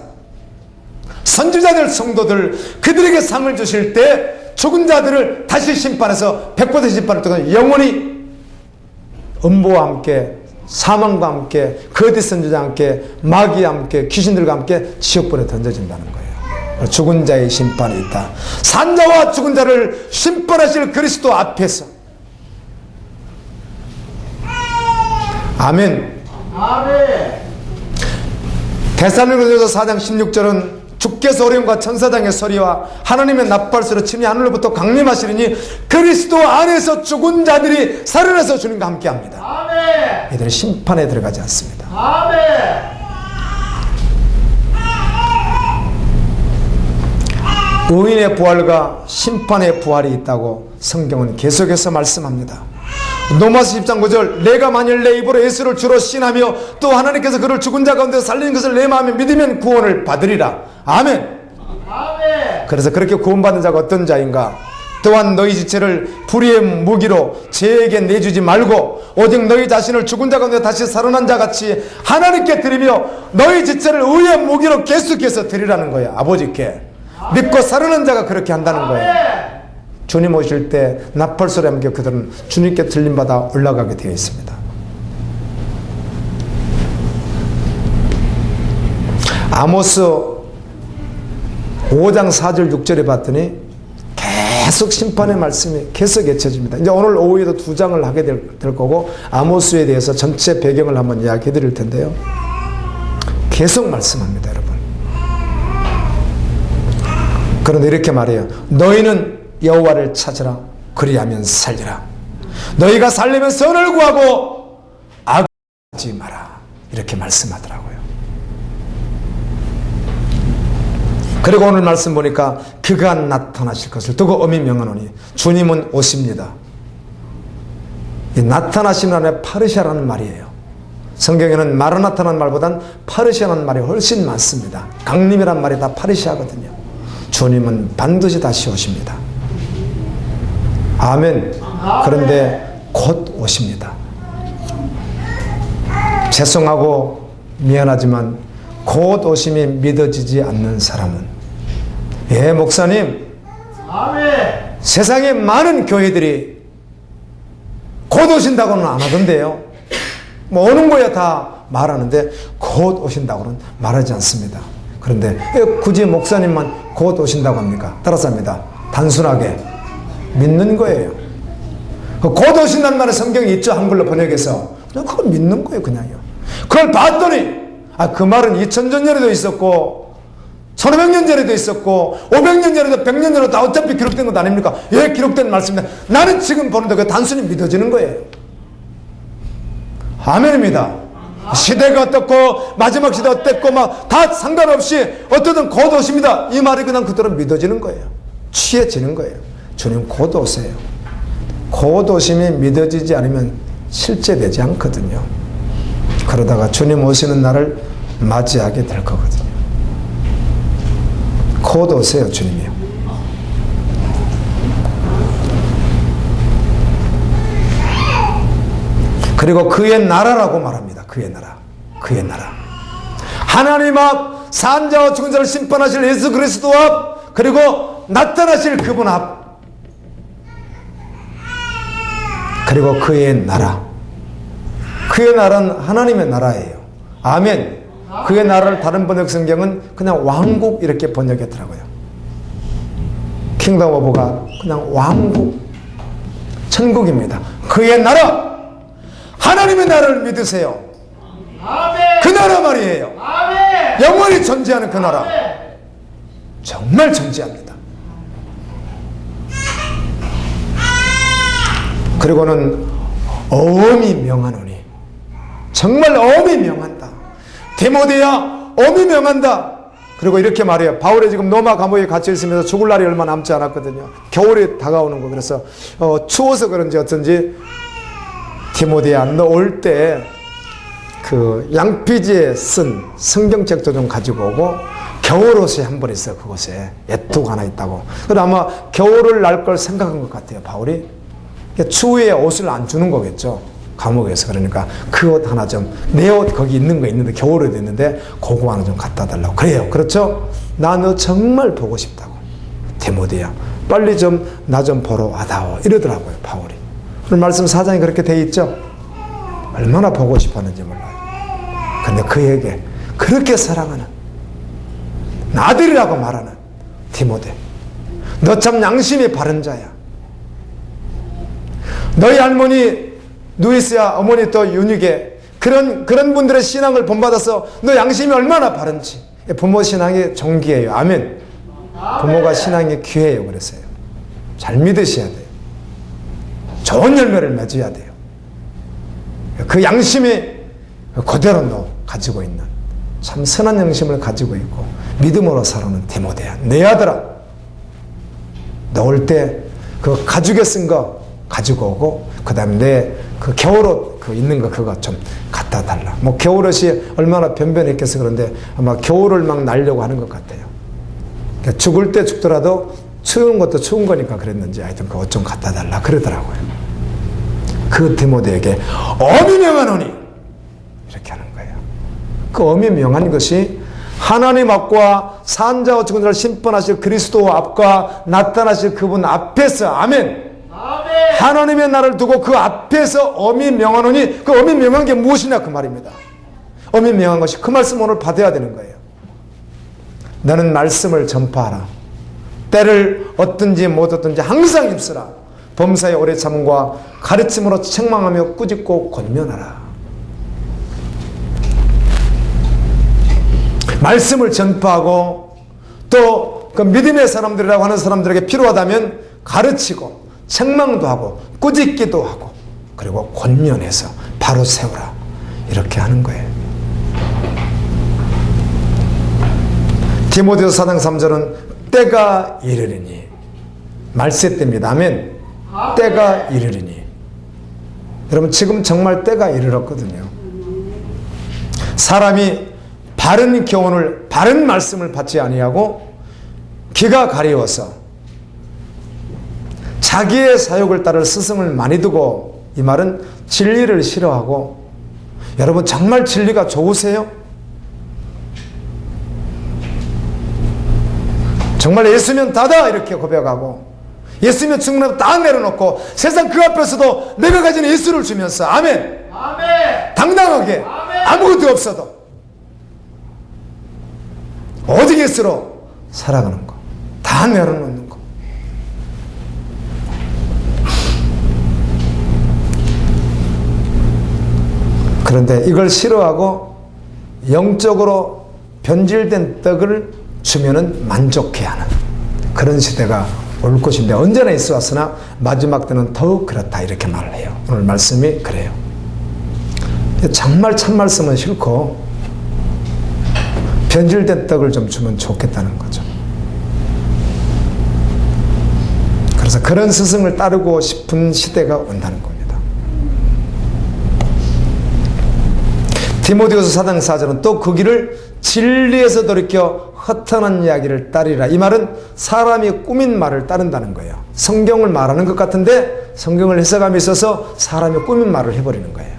선지자들 성도들 그들에게 상을 주실 때 죽은 자들을 다시 심판해서 100% 심판을 통해 영원히 음보와 함께 사망과 함께 거짓 선지자와 함께 마귀와 함께 귀신들과 함께 지옥불에 던져진다는 거예요. 죽은 자의 심판이 있다. 산자와 죽은 자를 심판하실 그리스도 앞에서. 아멘. 아멘. 데살로니가서 4장 16절은 주께서 어려움과 천사장의 소리와 하나님의 나팔소리로 친히 하늘로부터 강림하시리니 그리스도 안에서 죽은 자들이 살아나서 주님과 함께합니다. 아멘. 이들은 심판에 들어가지 않습니다. 아멘. 의인의 부활과 심판의 부활이 있다고 성경은 계속해서 말씀합니다. 로마서 10장 9절 내가 만일 내 입으로 예수를 주로 신하며 또 하나님께서 그를 죽은 자 가운데 살리는 것을 내 마음에 믿으면 구원을 받으리라. 아멘. 아멘. 그래서 그렇게 구원받는 자가 어떤 자인가? 또한 너희 지체를 불의의 무기로 죄에게 내주지 말고 오직 너희 자신을 죽은 자 가운데 다시 살아난 자 같이 하나님께 드리며 너희 지체를 의의 무기로 계속해서 드리라는 거예요. 아버지께 믿고 살아난 자가 그렇게 한다는 거예요. 주님 오실 때 나팔소리 함께 그들은 주님께 들림받아 올라가게 되어 있습니다. 아모스 5장 4절 6절에 봤더니 계속 심판의 말씀이 계속 외쳐집니다. 이제 오늘 오후에도 2장을 하게 될 거고 아모스에 대해서 전체 배경을 한번 이야기해 드릴 텐데요. 계속 말씀합니다, 여러분. 그런데 이렇게 말해요. 너희는 여호와를 찾으라. 그리하면 살리라. 너희가 살려면 선을 구하고 악을 하지 마라. 이렇게 말씀하더라고요. 그리고 오늘 말씀 보니까 그가 나타나실 것을 두고 엄히 명하노니 주님은 오십니다. 이 나타나시는 안에 파르시아라는 말이에요. 성경에는 마라나타라는 말보단 파르시아라는 말이 훨씬 많습니다. 강림이란 말이 다 파르시아거든요. 주님은 반드시 다시 오십니다. 아멘. 그런데 곧 오십니다. 죄송하고 미안하지만 곧 오심이 믿어지지 않는 사람은 예 목사님 아멘. 세상에 많은 교회들이 곧 오신다고는 안 하던데요. 뭐 오는 거야 다 말하는데 곧 오신다고는 말하지 않습니다. 그런데 왜 굳이 목사님만 곧 오신다고 합니까? 따라서 합니다. 단순하게 믿는 거예요. 곧 오신다는 말은 성경에 있죠. 한글로 번역해서 그냥 그걸 믿는 거예요. 그냥요. 그걸 봤더니 그 말은 2000년 전에도 있었고 1500년 전에도 있었고 500년 전에도 100년 전에도 다 어차피 기록된 것 아닙니까? 예, 기록된 말씀입니다. 나는 지금 보는데 그게 단순히 믿어지는 거예요. 아멘입니다. 시대가 어떻고 마지막 시대 어땠고 막 다 상관없이 어떻든 곧 오십니다. 이 말이 그냥 그대로 믿어지는 거예요. 취해지는 거예요. 주님 곧 오세요. 곧 오심이 믿어지지 않으면 실제되지 않거든요. 그러다가 주님 오시는 날을 맞이하게 될 거거든요. 곧 오세요, 주님이요. 그리고 그의 나라라고 말합니다. 그의 나라. 그의 나라. 하나님 앞, 산자와 죽은 자를 심판하실 예수 그리스도 앞, 그리고 나타나실 그분 앞, 그리고 그의 나라. 그의 나라는 하나님의 나라예요. 아멘. 그의 나라를 다른 번역 성경은 그냥 왕국 이렇게 번역했더라고요. 킹덤 오브 갓, 그냥 왕국, 천국입니다. 그의 나라, 하나님의 나라를 믿으세요. 그 나라 말이에요. 영원히 존재하는 그 나라. 정말 존재합니다. 그리고는 엄히 명하노니, 정말 엄히 명한다. 디모데야 엄히 명한다. 그리고 이렇게 말해요. 바울이 지금 로마 감옥에 갇혀 있으면서 죽을 날이 얼마 남지 않았거든요. 겨울이 다가오는 거. 그래서 추워서 그런지 어쩐지 디모데야 너 올 때 그 양피지에 쓴 성경책도 좀 가지고 오고 겨울옷이 한 벌 있어. 그곳에 예뚝 하나 있다고. 그럼 아마 겨울을 날 걸 생각한 것 같아요. 바울이 추위에 옷을 안 주는 거겠죠. 감옥에서. 그러니까 그 옷 하나 좀, 내 옷 거기 있는 거 있는데 겨울에도 있는데 그거 하나 좀 갖다 달라고. 그래요. 그렇죠? 나 너 정말 보고 싶다고. 디모데야 빨리 좀 나 좀 보러 와다오. 이러더라고요. 바울이. 오늘 말씀 4장에 그렇게 돼 있죠. 얼마나 보고 싶었는지 몰라요. 근데 그에게 그렇게 사랑하는 아들이라고 말하는 디모데, 너 참 양심이 바른 자야. 너희 할머니 누이스야, 어머니 또 윤희게 그런 분들의 신앙을 본받아서 너 양심이 얼마나 바른지. 부모 신앙이 정기예요. 아멘. 부모가 신앙이 귀해요. 그랬어요. 잘 믿으셔야 돼요. 좋은 열매를 맺어야 돼요. 그 양심이 그대로 너 가지고 있는 참 선한 양심을 가지고 있고 믿음으로 살아오는 디모데야, 내 아들아, 너 올 때 그 가죽에 쓴 거 가지고 오고 그 다음에 내 그 겨울옷 그 있는 거 그거 좀 갖다 달라. 뭐 겨울옷이 얼마나 변변했겠어. 그런데 아마 겨울을 막 날려고 하는 것 같아요. 그러니까 죽을 때 죽더라도 추운 것도 추운 거니까 그랬는지 하여튼 그 옷 좀 갖다 달라 그러더라고요. 그 디모데에게 엄히 명하노니 이렇게 하는 거예요. 그 엄히 명한 것이 하나님 앞과 산자와 죽은 자를 심판하실 그리스도 앞과 나타나실 그분 앞에서 아멘. 하나님의 나를 두고 그 앞에서 엄히 명하노니 그 엄히 명한 게 무엇이냐 그 말입니다. 엄히 명한 것이 그 말씀 오늘 받아야 되는 거예요. 너는 말씀을 전파하라. 때를 얻든지 못 얻든지 항상 힘쓰라. 범사의 오래 참음과 가르침으로 책망하며 꾸짖고 권면하라. 말씀을 전파하고 또 그 믿음의 사람들이라고 하는 사람들에게 필요하다면 가르치고 책망도 하고 꾸짖기도 하고 그리고 권면해서 바로 세우라. 이렇게 하는 거예요. 디모데후서 4장 3절은 때가 이르리니 말세 때입니다. 아멘. 때가 이르리니. 여러분 지금 정말 때가 이르렀거든요. 사람이 바른 교훈을 바른 말씀을 받지 아니하고 귀가 가리워서 자기의 사욕을 따를 스승을 많이 두고 이 말은 진리를 싫어하고 여러분 정말 진리가 좋으세요? 정말 예수면 다다 이렇게 고백하고 예수면 충분하다 다 내려놓고 세상 그 앞에서도 내가 가진 예수를 주면서 아멘, 아멘. 당당하게 아멘. 아무것도 없어도 오직 예수로 살아가는 거 다 내려놓는 거. 그런데 이걸 싫어하고 영적으로 변질된 떡을 주면은 만족해하는 그런 시대가 올 것인데 언제나 있어 왔으나 마지막 때는 더욱 그렇다 이렇게 말을 해요. 오늘 말씀이 그래요. 정말 참 말씀은 싫고 변질된 떡을 좀 주면 좋겠다는 거죠. 그래서 그런 스승을 따르고 싶은 시대가 온다는 겁니다. 디모데후서 4장 4절은 또 그 길을 진리에서 돌이켜 허탄한 이야기를 따르라. 이 말은 사람이 꾸민 말을 따른다는 거예요. 성경을 말하는 것 같은데 성경을 해석함에 있어서 사람이 꾸민 말을 해버리는 거예요.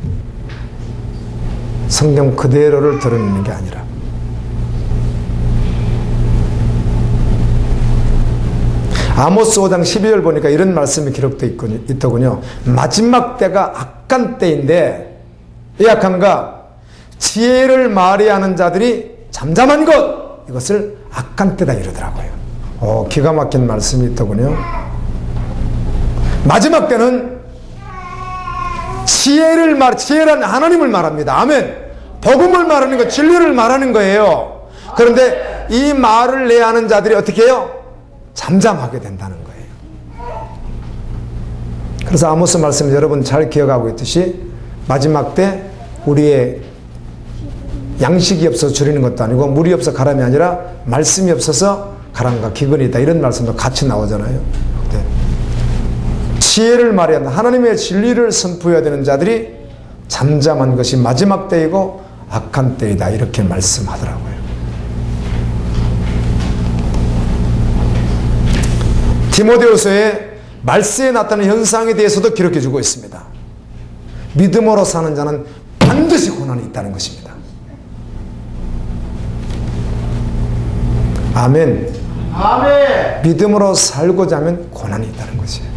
성경 그대로를 드러내는 게 아니라. 아모스 5장 12절 보니까 이런 말씀이 기록되어 있더군요. 마지막 때가 악한 때인데 이 악한가 지혜를 말해하는 자들이 잠잠한 것 이것을 악한 때다 이러더라고요. 기가 막힌 말씀이 있더군요. 마지막 때는 지혜란 하나님을 말합니다. 아멘. 복음을 말하는 거 진리를 말하는 거예요. 그런데 이 말을 내야 하는 자들이 어떻게 해요? 잠잠하게 된다는 거예요. 그래서 아모스 말씀 여러분 잘 기억하고 있듯이 마지막 때 우리의 양식이 없어서 줄이는 것도 아니고 물이 없어 가람이 아니라 말씀이 없어서 가람과 기근이다 이런 말씀도 같이 나오잖아요. 네. 지혜를 말해야 한다. 하나님의 진리를 선포해야 되는 자들이 잠잠한 것이 마지막 때이고 악한 때이다 이렇게 말씀하더라고요. 디모데후서에 말세에 나타나는 현상에 대해서도 기록해주고 있습니다. 믿음으로 사는 자는 반드시 고난이 있다는 것입니다. 아멘. 아멘. 믿음으로 살고자 하면 고난이 있다는 것이에요.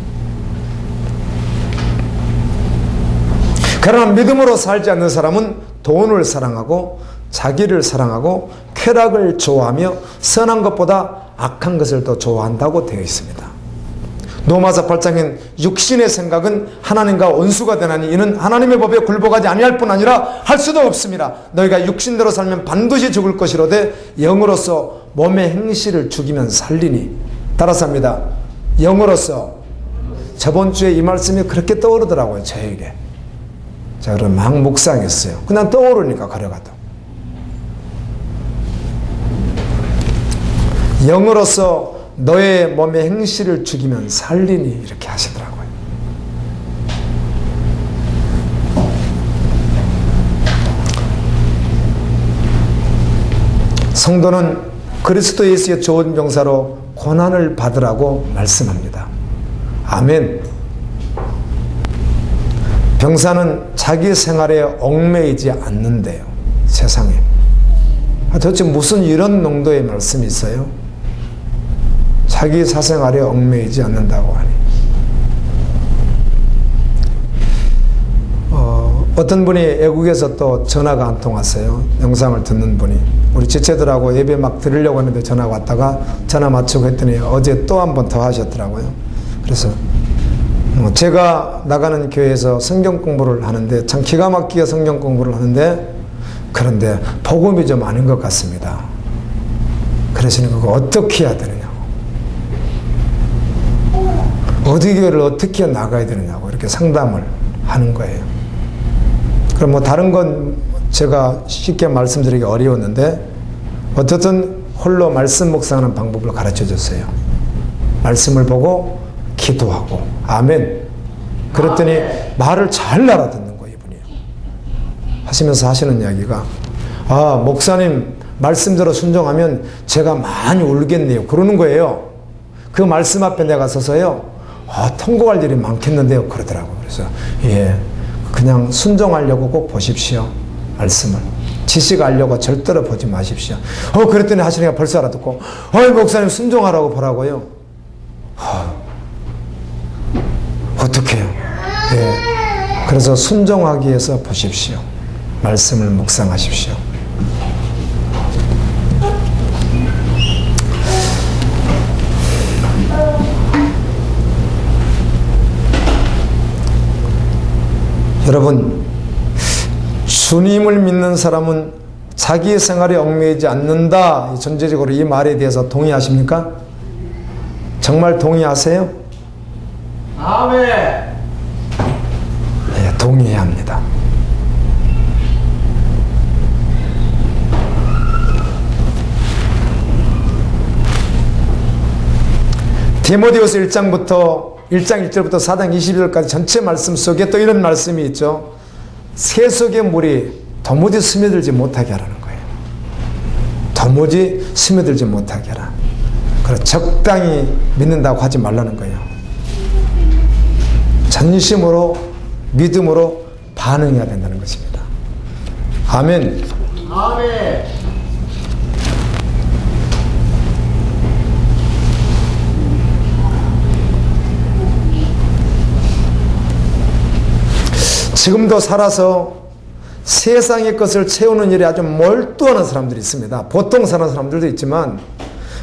그러나 믿음으로 살지 않는 사람은 돈을 사랑하고 자기를 사랑하고 쾌락을 좋아하며 선한 것보다 악한 것을 더 좋아한다고 되어 있습니다. 로마서 8장인 육신의 생각은 하나님과 원수가 되나니 이는 하나님의 법에 굴복하지 아니할 뿐 아니라 할 수도 없습니다. 너희가 육신대로 살면 반드시 죽을 것이로되 영으로서 몸의 행실을 죽이면 살리니. 따라서 합니다. 영으로서. 저번 주에 이 말씀이 그렇게 떠오르더라고요. 저에게. 자, 그럼 막 묵상했어요. 그냥 떠오르니까 걸어가도. 영으로서 너의 몸의 행실을 죽이면 살리니 이렇게 하시더라고요. 성도는 그리스도 예수의 좋은 병사로 고난을 받으라고 말씀합니다. 아멘. 병사는 자기 생활에 얽매이지 않는데요. 세상에. 도대체 무슨 이런 농도의 말씀이 있어요? 자기 사생활에 얽매이지 않는다고 하니. 어떤 분이 외국에서 또 전화가 한 통 왔어요. 영상을 듣는 분이. 우리 지체들하고 예배 막 드리려고 했는데 전화가 왔다가 전화 마치고 했더니 어제 또 한 번 더 하셨더라고요. 그래서 제가 나가는 교회에서 성경 공부를 하는데 참 기가 막히게 성경 공부를 하는데 그런데 복음이 좀 아닌 것 같습니다. 그러시는 그거 어떻게 해야 되느냐고. 어디 교회를 어떻게 나가야 되느냐고 이렇게 상담을 하는 거예요. 그럼 뭐 다른 건 제가 쉽게 말씀드리기 어려웠는데 어떻든 홀로 말씀 묵상하는 방법을 가르쳐 줬어요. 말씀을 보고 기도하고 아멘. 그랬더니 말을 잘 알아듣는 거예요. 이분이 하시면서 하시는 이야기가 목사님 말씀대로 순종하면 제가 많이 울겠네요. 그러는 거예요. 그 말씀 앞에 내가 서서요. 통곡할 일이 많겠는데요. 그러더라고요. 그래서 그냥 순종하려고 꼭 보십시오. 말씀을. 지식하려고 절대로 보지 마십시오. 그랬더니 하시니까 벌써 알아듣고 목사님 순종하라고 보라고요. 어떡해요? 그래서 순종하기 위해서 보십시오. 말씀을 묵상하십시오. 여러분, 주님을 믿는 사람은 자기 생활에 얽매이지 않는다. 전제적으로 이 말에 대해서 동의하십니까? 정말 동의하세요? 아멘. 네, 동의해야 합니다. 디모데후서 1장 1절부터 4장 20절까지 전체 말씀 속에 또 이런 말씀이 있죠. 새 속의 물이 도무지 스며들지 못하게 하라는 거예요. 도무지 스며들지 못하게 하라. 그래서 적당히 믿는다고 하지 말라는 거예요. 전심으로 믿음으로 반응해야 된다는 것입니다. 아멘. 아멘. 지금도 살아서 세상의 것을 채우는 일에 아주 몰두하는 사람들이 있습니다. 보통 사는 사람들도 있지만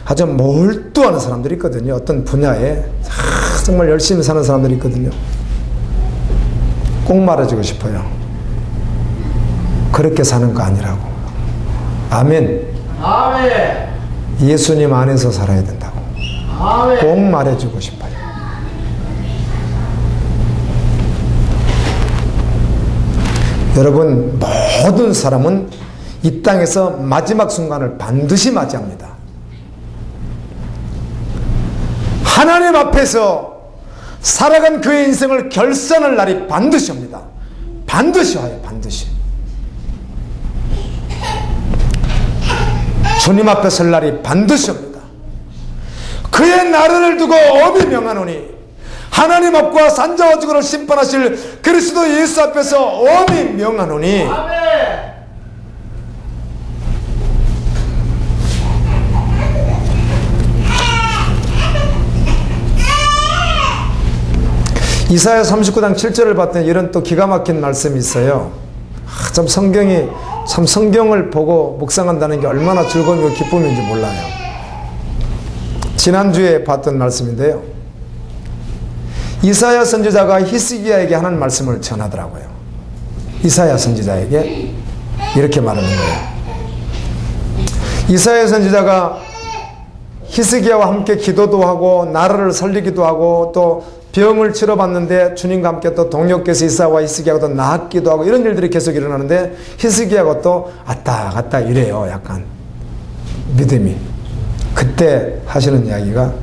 아주 몰두하는 사람들이 있거든요. 어떤 분야에 정말 열심히 사는 사람들이 있거든요. 꼭 말해주고 싶어요. 그렇게 사는 거 아니라고. 아멘. 아멘. 예수님 안에서 살아야 된다고. 아멘. 꼭 말해주고 싶어요. 여러분, 모든 사람은 이 땅에서 마지막 순간을 반드시 맞이합니다. 하나님 앞에서 살아간 그의 인생을 결산할 날이 반드시 옵니다. 반드시 와요. 반드시. 주님 앞에 설 날이 반드시 옵니다. 그의 나라를 두고 엄히 명하노니 하나님 앞과 산자와 죽음을 심판하실 그리스도 예수 앞에서 엄히 명하노니 아멘. 이사야 39장 7절을 봤더니 이런 또 기가 막힌 말씀이 있어요. 참 성경을 보고 묵상한다는 게 얼마나 즐거움이고 기쁨인지 몰라요. 지난주에 봤던 말씀인데요. 이사야 선지자가 히스기야에게 하는 말씀을 전하더라고요. 이사야 선지자에게 이렇게 말하는 거예요. 이사야 선지자가 히스기야와 함께 기도도 하고 나라를 살리기도 하고 또 병을 치러봤는데 주님과 함께 또 동역해서 이사야와 히스기야가 또 나았기도 하고 이런 일들이 계속 일어나는데 히스기야가 또 왔다 갔다 이래요. 약간 믿음이. 그때 하시는 이야기가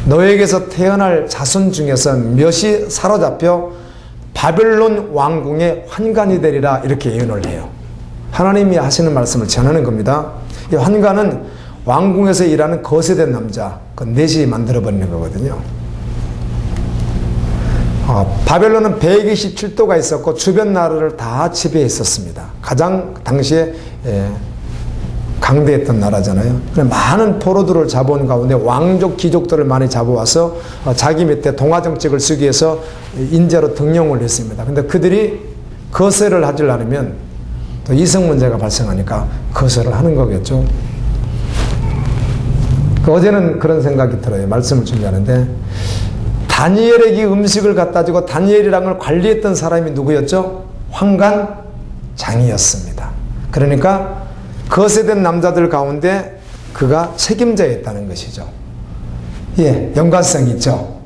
너에게서 태어날 자손 중에서 몇이 사로잡혀 바벨론 왕궁의 환관이 되리라 이렇게 예언을 해요. 하나님이 하시는 말씀을 전하는 겁니다. 이 환관은 왕궁에서 일하는 거세된 남자, 그 넷이 만들어버리는 거거든요. 바벨론은 127도가 있었고 주변 나라를 다 지배했었습니다. 가장 당시에 강대했던 나라잖아요. 많은 포로들을 잡아온 가운데 왕족, 귀족들을 많이 잡아와서 자기 밑에 동화 정책을 쓰기 위해서 인재로 등용을 했습니다. 근데 그들이 거세를 하지 않으면 또 이성 문제가 발생하니까 거세를 하는 거겠죠. 어제는 그런 생각이 들어요. 말씀을 준비하는데 다니엘에게 음식을 갖다 주고 다니엘이랑을 관리했던 사람이 누구였죠? 환관장이었습니다. 그러니까 거세된 남자들 가운데 그가 책임자였다는 것이죠. 예, 연관성이 있죠.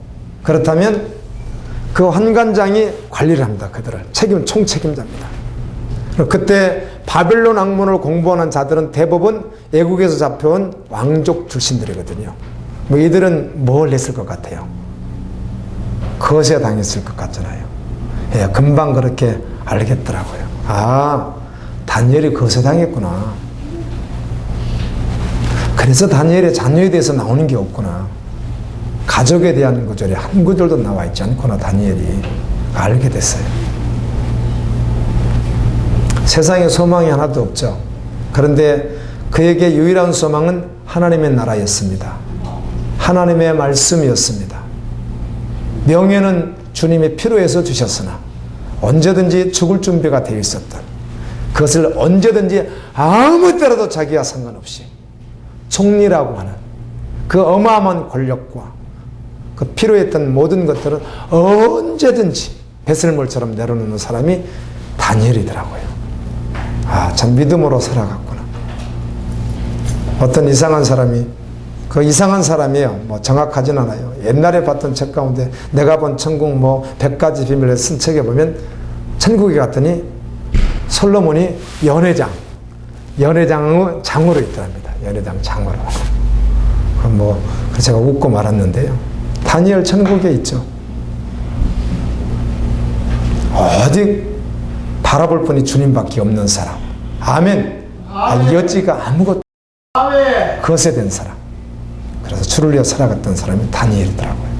그렇다면 그 환관장이 관리를 합니다. 그들을 총책임자입니다. 그때 바벨론 학문을 공부하는 자들은 대부분 애국에서 잡혀온 왕족 출신들이거든요. 뭐 이들은 뭘 했을 것 같아요? 거세 당했을 것 같잖아요. 예, 금방 그렇게 알겠더라고요. 아, 다니엘이 거세 당했구나. 그래서 다니엘의 자녀에 대해서 나오는 게 없구나. 가족에 대한 구절이 한 구절도 나와 있지 않구나, 다니엘이. 알게 됐어요. 세상에 소망이 하나도 없죠. 그런데 그에게 유일한 소망은 하나님의 나라였습니다. 하나님의 말씀이었습니다. 명예는 주님이 필요해서 주셨으나 언제든지 죽을 준비가 되어 있었던, 그것을 언제든지 아무 때라도 자기와 상관없이 총리라고 하는 그 어마어마한 권력과 그 필요했던 모든 것들은 언제든지 배설물처럼 내려놓는 사람이 다니엘이더라고요. 아, 참 믿음으로 살아갔구나. 어떤 이상한 사람이, 그 이상한 사람이에요. 뭐 정확하진 않아요. 옛날에 봤던 책 가운데 내가 본 천국 뭐 100가지 비밀을 쓴 책에 보면 천국에 갔더니 솔로몬이 연회장의 장으로 있더랍니다. 연회장 장으로. 그럼 뭐 제가 웃고 말았는데요. 다니엘 천국에 있죠. 어디 바라볼 분이 주님밖에 없는 사람. 아멘. 여지가 아무것도 거세된 사람. 그래서 주를 위해 살아갔던 사람이 다니엘이더라고요.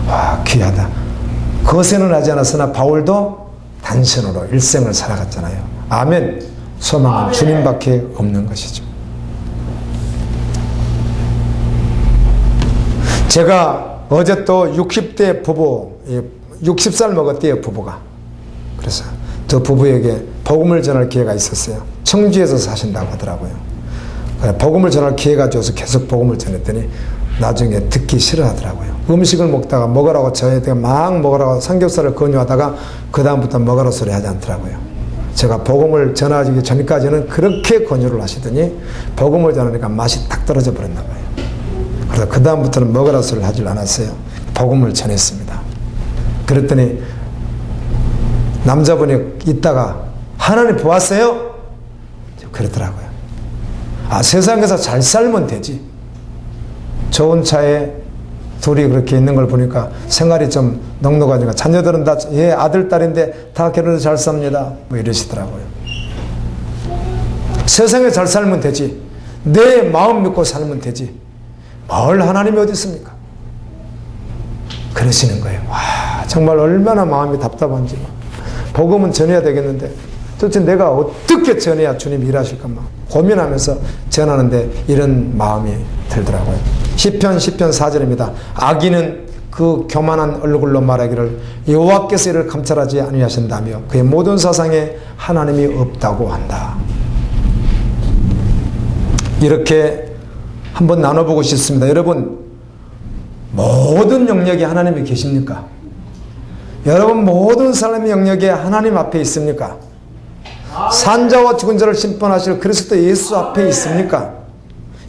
와, 귀하다. 거세는 하지 않았으나 바울도 단신으로 일생을 살아갔잖아요. 아멘. 소망은 주님밖에 없는 것이죠. 제가 어제 또 60대 부부, 60살 먹었대요, 부부가. 그래서 저 부부에게 복음을 전할 기회가 있었어요. 청주에서 사신다고 하더라고요. 복음을 전할 기회가 줘서 계속 복음을 전했더니 나중에 듣기 싫어하더라고요. 음식을 먹다가 먹으라고 저희한테 막 먹으라고 삼겹살을 권유하다가 그 다음부터 먹으라 소리 하지 않더라고요. 제가 복음을 전하기 전까지는 그렇게 권유를 하시더니 복음을 전하니까 맛이 딱 떨어져 버렸나 봐요. 그래서 그 다음부터는 먹으라 소리를 하질 않았어요. 복음을 전했습니다. 그랬더니 남자분이 있다가 하나님 보았어요? 그러더라고요. 아, 세상에서 잘 살면 되지. 좋은 차에 둘이 그렇게 있는 걸 보니까 생활이 좀 넉넉하니까 자녀들은 다, 예, 아들, 딸인데 다 결혼해서 잘 삽니다. 뭐 이러시더라고요. 세상에 잘 살면 되지. 내 마음 믿고 살면 되지. 뭘 하나님이 어디 있습니까? 그러시는 거예요. 와, 정말 얼마나 마음이 답답한지. 복음은 전해야 되겠는데 도대체 내가 어떻게 전해야 주님이 일하실까 막 고민하면서 전하는데 이런 마음이 들더라고요. 시편 4절입니다. 악인은 그 교만한 얼굴로 말하기를 여호와께서 이를 감찰하지 아니하신다며 그의 모든 사상에 하나님이 없다고 한다. 이렇게 한번 나눠보고 싶습니다. 여러분, 모든 영역에 하나님이 계십니까? 여러분, 모든 사람의 영역에 하나님 앞에 있습니까? 산자와 죽은 자를 심판하실 그리스도 예수 앞에 있습니까?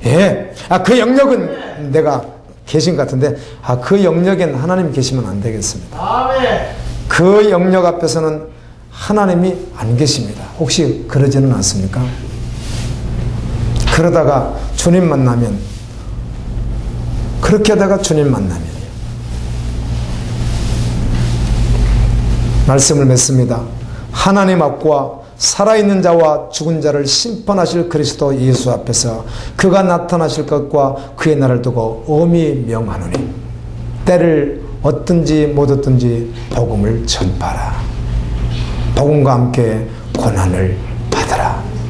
예. 아, 그 영역은 내가 계신 것 같은데, 아, 그 영역엔 하나님 계시면 안 되겠습니다. 그 영역 앞에서는 하나님이 안 계십니다. 혹시 그러지는 않습니까? 그러다가 주님 만나면, 그렇게 하다가 주님 만나면 말씀을 맺습니다. 하나님 앞과 살아있는 자와 죽은 자를 심판하실 그리스도 예수 앞에서 그가 나타나실 것과 그의 날을 두고 엄히 명하노니 때를 얻든지 못 얻든지 복음을 전파하라. 복음과 함께 고난을